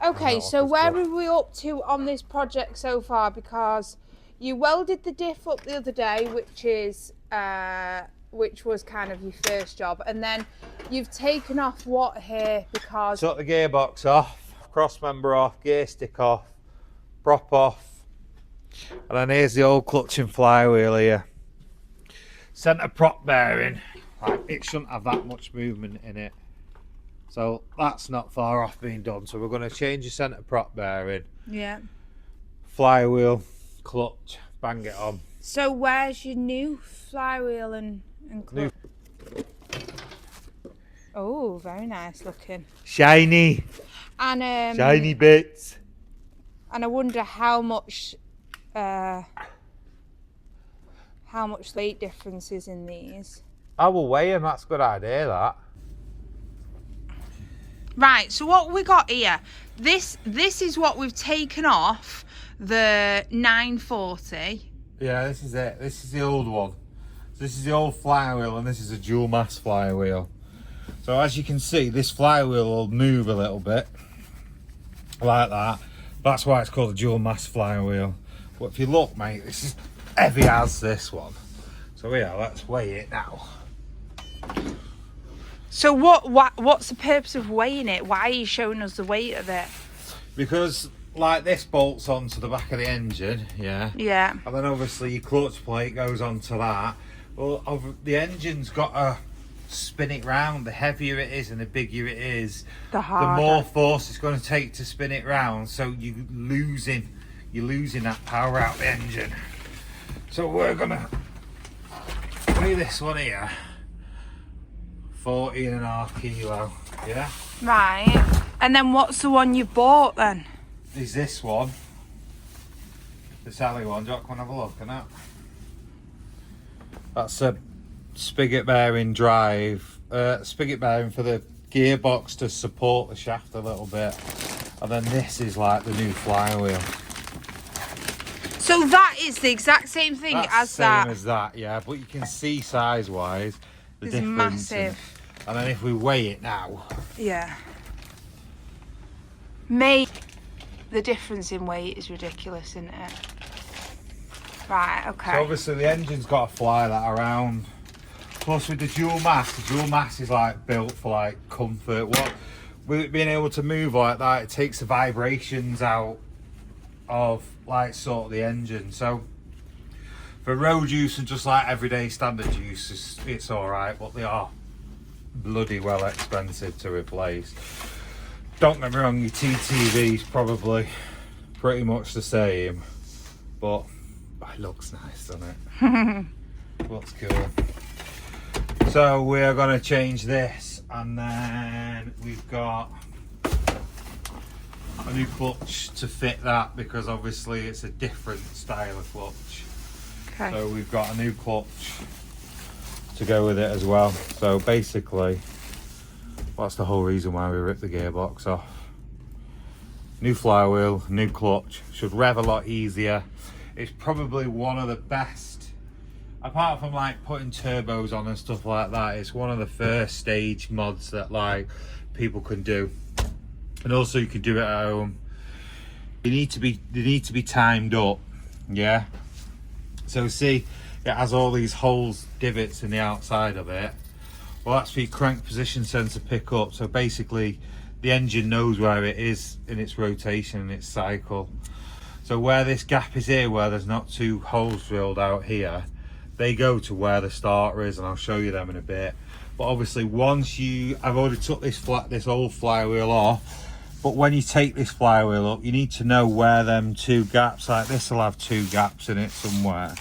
Okay, so where are we up to on this project so far? Because you welded the diff up the other day, which was kind of your first job, and then you've taken off what here because took the gearbox off, cross member off, gear stick off, prop off, and then here's the old clutch and flywheel here. Centre prop bearing, like, it shouldn't have that much movement in it, so that's not far off being done. So we're going to change the centre prop bearing, yeah. flywheel, clutch, bang it on. So where's your new flywheel and clutch? Oh, very nice looking. Shiny. And shiny bits. And I wonder how much weight difference is in these. I will weigh them. That's a good idea, that. Right, so what we got here, this is what we've taken off the 940. Yeah, this is it. This is the old one. This is the old flywheel, and this is a dual mass flywheel. So as you can see, this flywheel will move a little bit like that. That's why it's called a dual mass flywheel. But if you look, mate, this is heavy as this one. So yeah, let's weigh it now. So what's the purpose of weighing it? Why are you showing us the weight of it? Because like this bolts onto the back of the engine, yeah. Yeah. And then obviously your clutch plate goes onto that. Well, the engine's got to spin it round. The heavier it is and the bigger it is, the more force it's going to take to spin it round. So you're losing that power out the engine. So we're gonna weigh this one here, 14.5 kilo. Yeah. Right. And then what's the one you bought then? Is this one, the Sally one? Do you want to come and have a look at that? That's a spigot bearing drive, spigot bearing for the gearbox to support the shaft a little bit, and then this is like the new flywheel. So that is the exact same thing as that. Same as that, yeah. But you can see size-wise the difference. Massive. And then if we weigh it now, yeah. The difference in weight is ridiculous, isn't it? Right, okay. So obviously the engine's got to fly that around. Plus with the dual mass is like built for like comfort. What with it being able to move like that, it takes the vibrations out of like sort of the engine. So for road use and just like everyday standard use, it's all right, but they are bloody well expensive to replace. Don't get me wrong, your TTV's probably pretty much the same, but it looks nice, doesn't it? Looks cool. So we're going to change this, and then we've got a new clutch to fit that, because obviously it's a different style of clutch. Okay. So we've got a new clutch to go with it as well. So basically, that's the whole reason why we ripped the gearbox off. New flywheel, new clutch, should rev a lot easier. It's probably one of the best, apart from like putting turbos on and stuff like that, it's one of the first stage mods that like people can do. And also you can do it at home. They need to be timed up, yeah. So see, it has all these holes, divots in the outside of it. Well, that's for your crank position sensor pick up. So basically the engine knows where it is in its rotation and its cycle. So where this gap is here, where there's not two holes drilled out here, they go to where the starter is, and I'll show you them in a bit. But obviously once I've already took this old flywheel off, but when you take this flywheel up, you need to know where them two gaps, like this will have two gaps in it somewhere.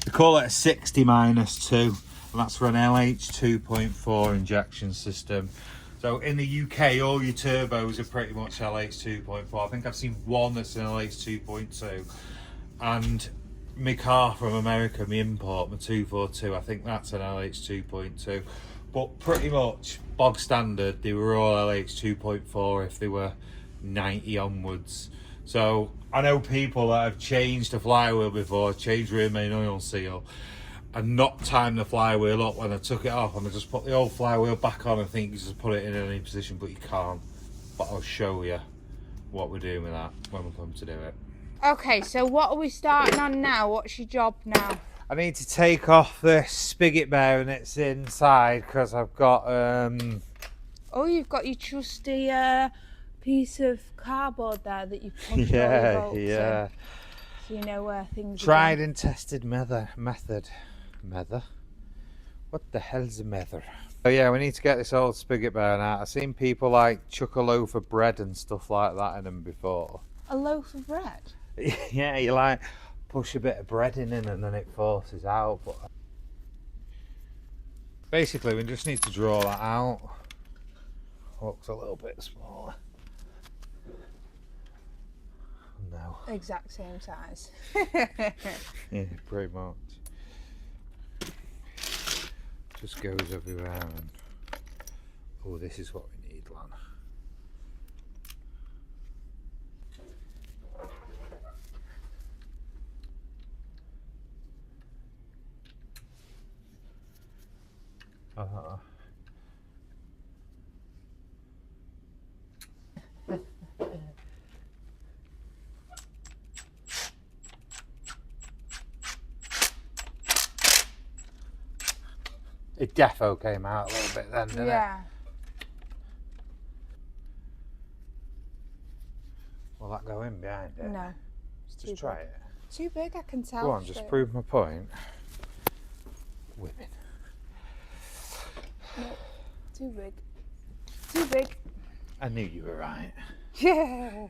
They call it a 60-2, and that's for an LH 2.4 injection system. So in the UK, all your turbos are pretty much LH 2.4. I think I've seen one that's an LH 2.2. And my car from America, my import, my 242, I think that's an LH 2.2. But pretty much bog standard, they were all LH 2.4 if they were 90 onwards. So I know people that have changed the flywheel before, changed rear main oil seal, and not timed the flywheel up when I took it off, and I just put the old flywheel back on and think you just put it in any position, but you can't. but I'll show you what we're doing with that when we come to do it. Okay, so what are we starting on now? What's your job now? I need to take off this spigot bearing that's inside because I've got Oh, you've got your trusty piece of cardboard there that you've pushed all your bolts in. So you know where things are tried going. and tested method. What the hell's a method? Oh yeah, we need to get this old spigot bearing out. I've seen people like chuck a loaf of bread and stuff like that in them before. A loaf of bread? Yeah, you like push a bit of bread in and then it forces out. But basically, we just need to draw that out. Looks a little bit smaller. No. Exact same size. Yeah, pretty much. Just goes everywhere. And oh, this is what we need, Lan. It defo came out a little bit then, didn't it? Will that go in behind it? No. It's Just try it. Too big, I can tell. Go on, just prove my point. Women. No, too big. Too big. I knew you were right. Yeah.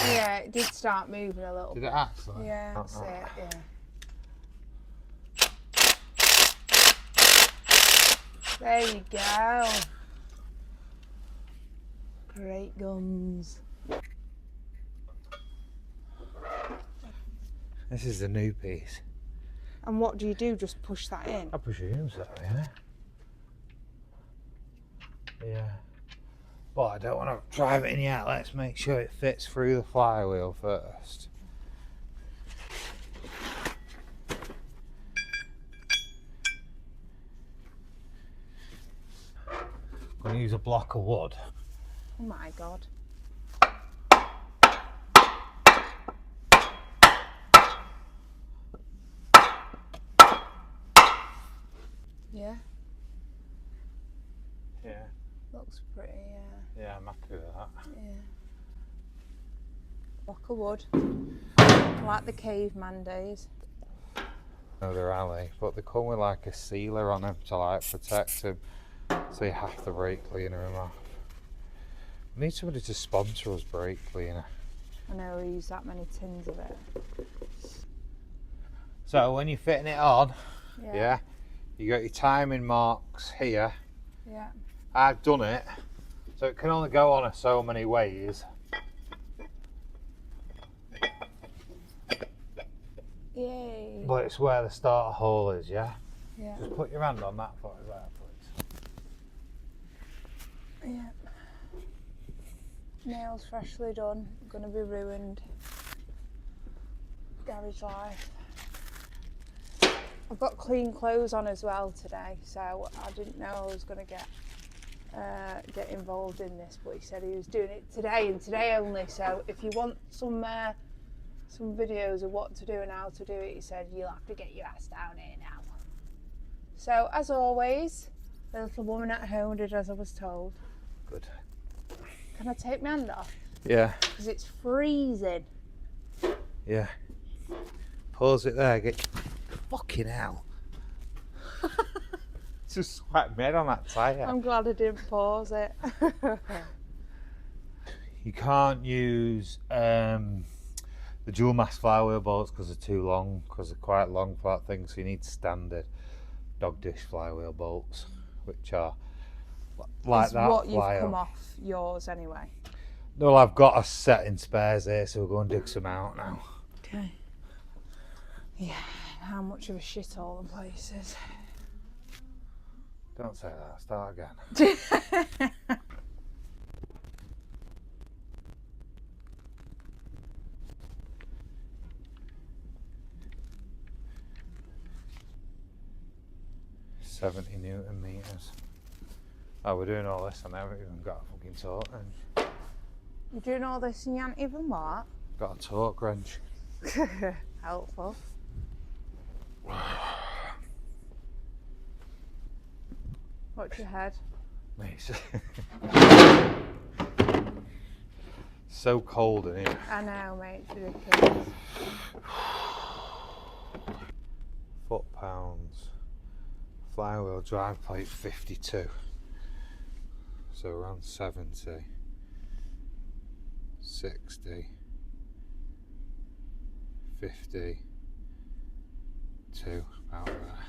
Yeah, it did start moving a little bit. Did it actually? Yeah, that's it, yeah. There you go. Great guns. This is the new piece. And what do you do? Just push that in? I presume so, yeah. Yeah. But I don't want to drive it in yet. Let's make sure it fits through the flywheel first. I'm going to use a block of wood. Oh my God. Yeah. Yeah. Looks pretty, yeah. Yeah, I'm happy with that. Yeah. Block of wood. Like the caveman days. No, they're alley, but they come with like a sealer on them to like protect them. So you have to brake cleaner them off. We need somebody to sponsor us brake cleaner. I know we use that many tins of it. So when you're fitting it on, yeah, you got your timing marks here. Yeah. I've done it, so it can only go on so many ways. Yay. But it's where the starter hole is, yeah? Yeah. Just put your hand on that for us there, please. Yeah. Nails freshly done, gonna be ruined. Garage life. I've got clean clothes on as well today, so I didn't know I was gonna get involved in this, but he said he was doing it today and today only. So if you want some videos of what to do and how to do it, he said you'll have to get your ass down here now. So as always, the little woman at home did as I was told. Good. Can I take my hand off? Yeah. Because it's freezing. Yeah. Pause it there. Get fucking hell. Just sweat me on that tyre. I'm glad I didn't pause it. You can't use the dual mass flywheel bolts because they're too long, because they're quite long for that thing, so you need standard dog dish flywheel bolts, which are like Is that. what you've come off yours anyway. No, I've got a set in spares here, so we'll go and dig some out now. Okay. Yeah, how much of a shithole the place is. Don't say that, start again. $70 Newton meters. Oh, we're doing all this and I haven't even got a fucking torque wrench. You're doing all this and you haven't even what? Got a torque wrench. Helpful. Watch your head. Mate, so cold in here. I know, mate, it's ridiculous. Foot-pounds. Flywheel drive plate 52. So around 70. 60. 52, about there.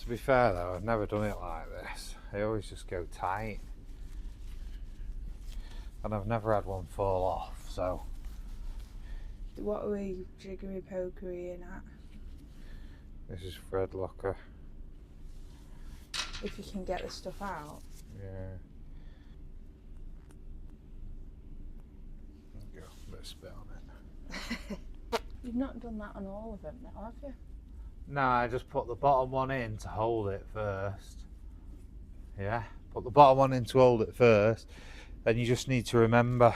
To be fair though, I've never done it like this. I always just go tight. And I've never had one fall off, so. What are we jiggery pokery in at? This is thread locker. If you can get the stuff out. Yeah. There you go, a bit of spit on it. You've not done that on all of them now, have you? No, I just put the bottom one in to hold it first. Yeah, put the bottom one in to hold it first. Then you just need to remember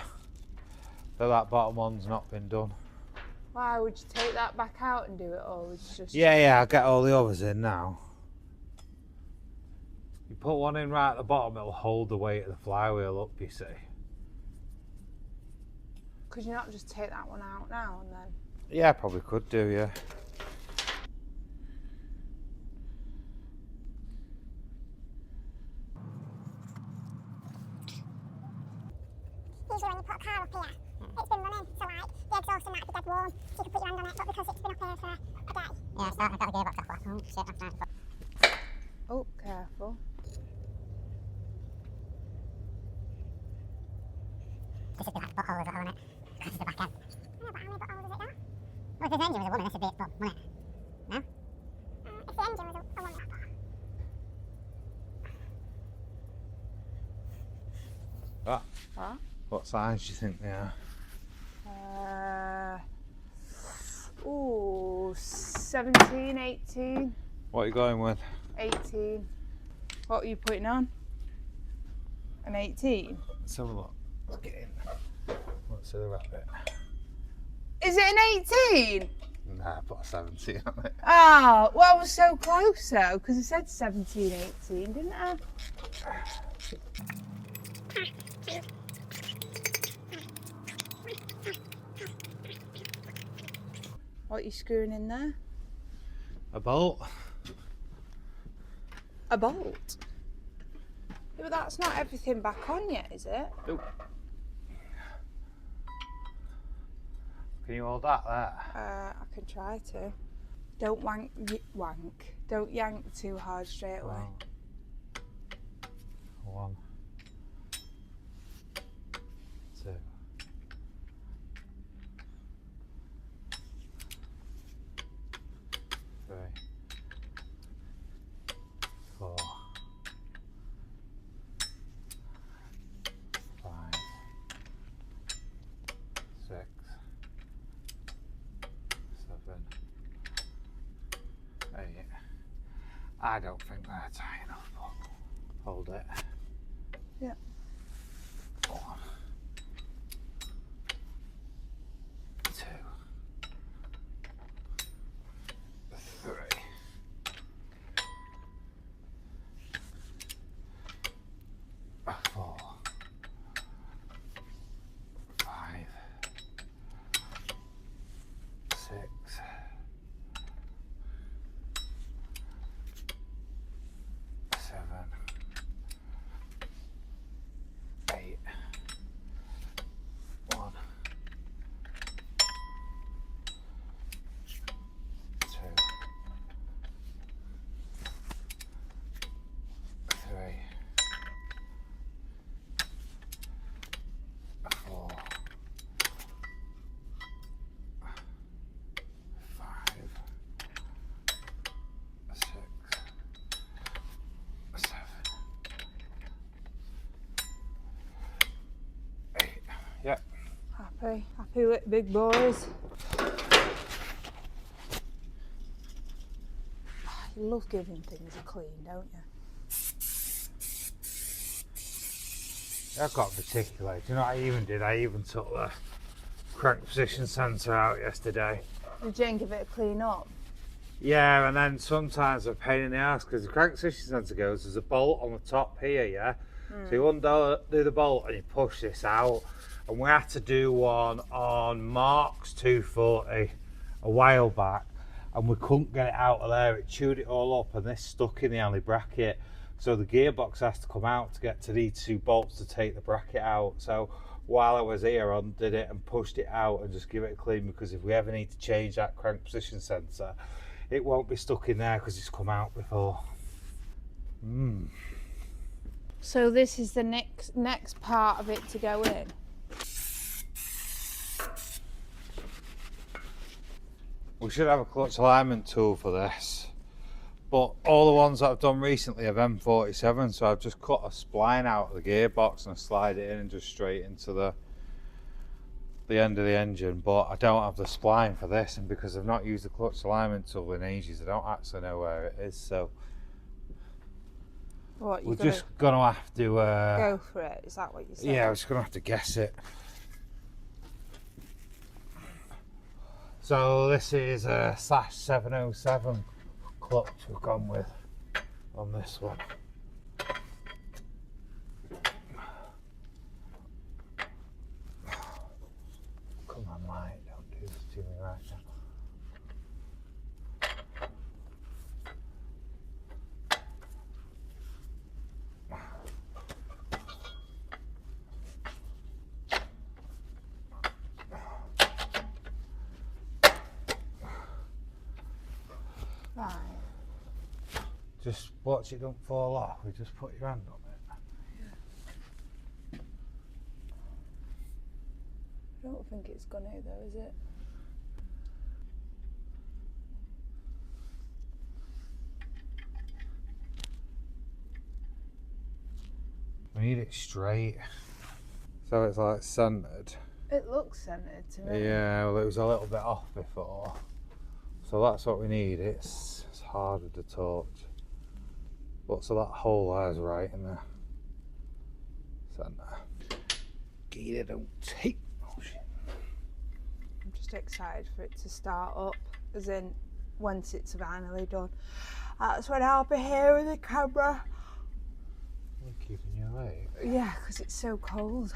that bottom one's not been done. Why would you take that back out and do it, or would you just... Yeah, I'll get all the others in now. You put one in right at the bottom, it'll hold the weight of the flywheel up, you see. Could you not just take that one out now and then? Yeah, I probably could do, yeah. Usually when you put a car up here, it's been running, so like the exhaust and that would be dead warm, so you could put your hand on it, but because it's been up here for a day. Yeah, so I've got the gearbox off. Oh shit, that's nice. Oh, careful. This is the back butthole as well, isn't it? This is the back end. I know, but how many buttholes has it got? Well, if the engine was a woman, this would be its bum, wouldn't it? No? If the engine was a woman, What size do you think they are? 17, 18. What are you going with? 18. What are you putting on? An 18? Let's have a look. Let's get in. Let's see the rabbit. Is it an 18? Nah, I put a 17 on it. Ah, well, I was so close though, because I said 17, 18, didn't I? What are you screwing in there? A bolt. A bolt? Yeah, but that's not everything back on yet, is it? Nope. Can you hold that there? I can try to. Don't wank. Don't yank too hard straight away. Wow. 1, 2. 3, 4, 5, 6, 7, 8. I don't think they're tight enough, but hold it. Yeah. 1, 2, 3, 4, 5, 6, 7, 8, Happy with big boys. You love giving things a clean, don't you? I've got particular. Do you know what I even did? I even took the crank position sensor out yesterday. Did you give it a clean up? Yeah, and then sometimes a pain in the ass because the crank position sensor goes, there's a bolt on the top here, yeah? So you undo the bolt and you push this out. And we had to do one on Mark's 240 a while back, and we couldn't get it out of there. It chewed it all up, and this stuck in the alley bracket. So the gearbox has to come out to get to these two bolts to take the bracket out. So while I was here, I undid it and pushed it out and just give it a clean, because if we ever need to change that crank position sensor, it won't be stuck in there because it's come out before. So this is the next part of it to go in. We should have a clutch alignment tool for this, but all the ones that I've done recently have M47, so I've just cut a spline out of the gearbox and I slide it in and just straight into the end of the engine. But I don't have the spline for this, and because I've not used the clutch alignment tool in ages, I don't actually know where it is. So What, we're just gonna have to go for it. Is that what you said? yeah, we're just gonna have to guess it. So this is a /707 clutch we've gone with on this one. Come on, mate, don't do this to me right now. Right. Just watch it don't fall off. We just put your hand on it. I don't think it's gonna though, is it? We need it straight, so it's like centered. It looks centered to me. Yeah, well, it was a little bit off before, so that's what we need. It's harder to torch, but so that hole there's right in the centre. Gear don't take motion. I'm just excited for it to start up, as in once it's finally done. That's when I'll be here with the camera. You're keeping you awake. Yeah, because it's so cold.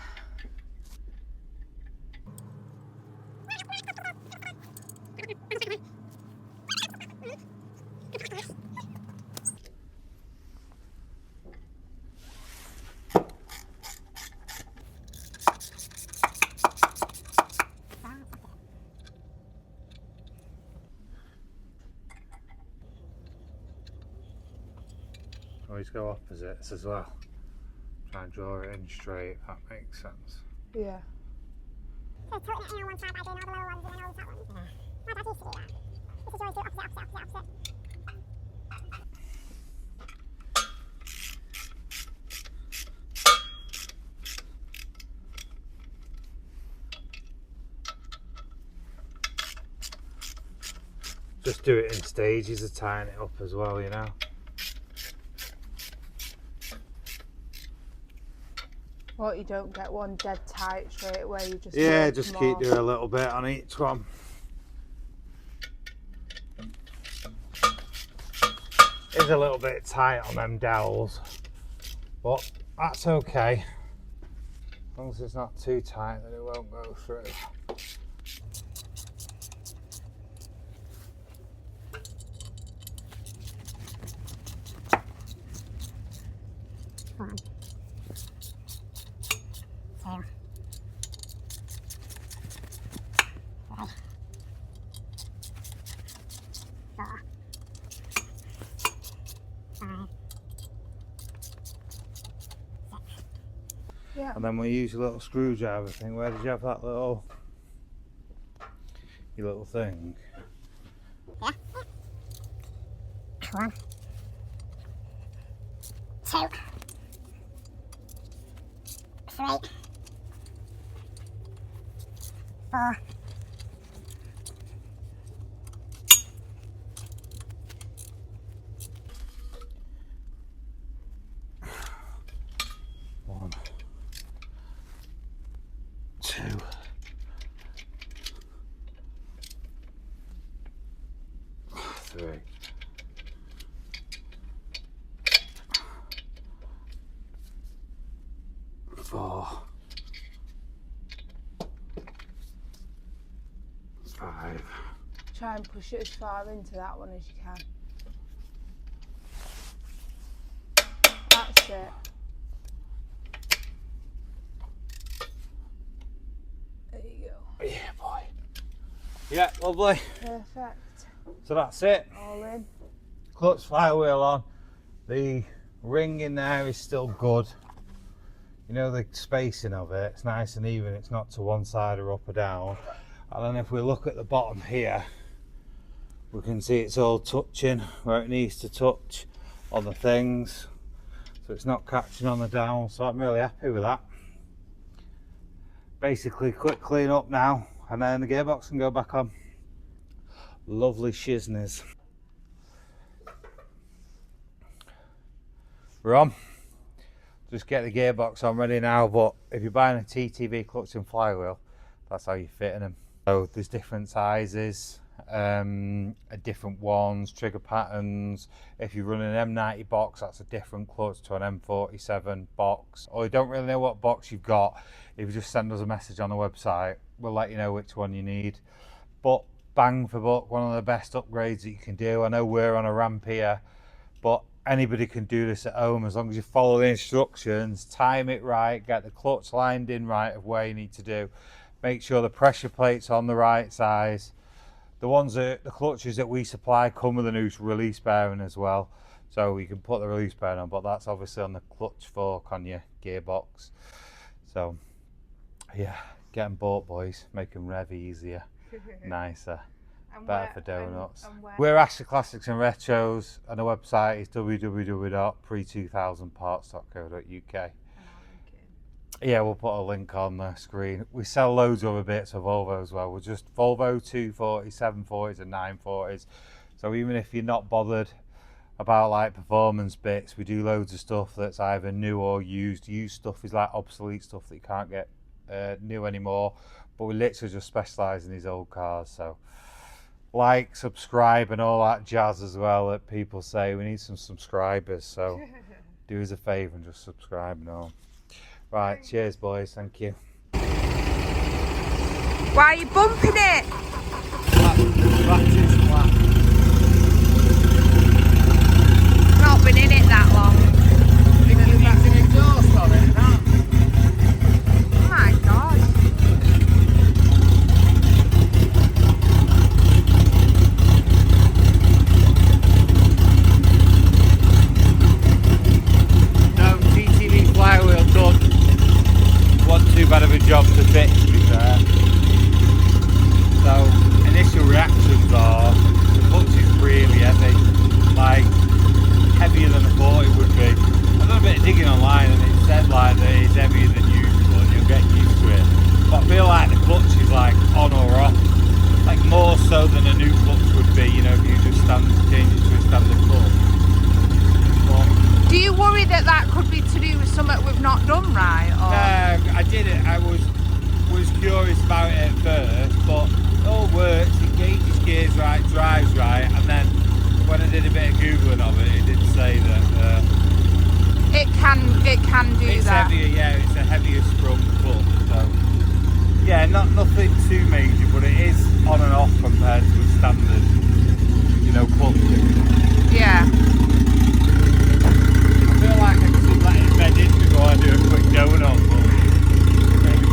Always go opposites as well. Try and draw it in straight, that makes sense. Yeah. So tilting it in on one side by doing all the lower ones and then all the top ones. My dad used to do that. This is always do opposite. Just do it in stages to tighten it up as well, you know. What, you don't get one dead tight straight away, you just Yeah, work just more. keep doing a little bit on each one. It's a little bit tight on them dowels, but that's okay. As long as it's not too tight, then it won't go through. One. Two. Yeah. And then we use a little screwdriver thing. Where did you have that little, your little thing? Yeah. 1. 2. 3. One, two, three, four, five. Try and push it as far into that one as you can. That's it. There you go. Yeah, boy. Yeah, lovely. Perfect. So that's it. All in. Clutch flywheel on. The ring in there is still good. You know, the spacing of it, it's nice and even. It's not to one side or up or down. And then if we look at the bottom here, we can see it's all touching where it needs to touch on the things. So it's not catching on the down. So I'm really happy with that. Basically, quick clean up now, and then the gearbox can go back on. Lovely shizness. We're on. Just get the gearbox on ready now, but if you're buying a TTV clutch and flywheel, that's how you're fitting them. So there's different sizes, different ones, trigger patterns. If you run an M90 box, that's a different clutch to an M47 box. Or you don't really know what box you've got, if you just send us a message on the website, we'll let you know which one you need. But bang for buck, one of the best upgrades that you can do. I know we're on a ramp here, but anybody can do this at home as long as you follow the instructions, time it right, get the clutch lined in right of where you need to do. Make sure the pressure plate's on the right size. The clutches that we supply come with a new release bearing as well. So you can put the release bearing on, but that's obviously on the clutch fork on your gearbox. So yeah, get them bought, boys. Make them rev easier, nicer. Better for donuts. We're Ashley Classics and Retros, and the website is www.pre2000parts.co.uk. Yeah, we'll put a link on the screen. We sell loads of other bits of Volvo as well. We're just Volvo 240s, 740s and 940s. So even if you're not bothered about like performance bits, we do loads of stuff that's either new or used. Used stuff is like obsolete stuff that you can't get new anymore. But we literally just specialise in these old cars. So like, subscribe and all that jazz as well that people say. We need some subscribers, so do us a favour and just subscribe and all. Right, cheers boys, thank you. Why are you bumping it? Not been in it that long. It's an exhaust on it, huh? Oh my god. Flywheel done. Wasn't too bad of a job to fix, to be fair. So initial reactions are the clutch is really heavy, like heavier than I thought it would be. I've done a bit of digging online and it said like that it's heavier than usual and you'll get used to it. But I feel like the clutch is like on or off, like more so than a new clutch would be, you know, if you just change it to a standard clutch. Do you worry that that could be to do with something we've not done right? Or? No, I did it. I was curious about it at first, but it all works. It gauges gears right, drives right, and then when I did a bit of googling of it, it did say that it can do it's that. Heavier, yeah, it's a heavier sprung clutch. So yeah, nothing too major, but it is on and off compared to a standard, you know, clutch. Yeah. I feel like I should let it bed in before I do a quick donut, but maybe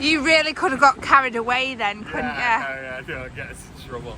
You really could have got carried away then, couldn't you? Yeah, don't get us in trouble.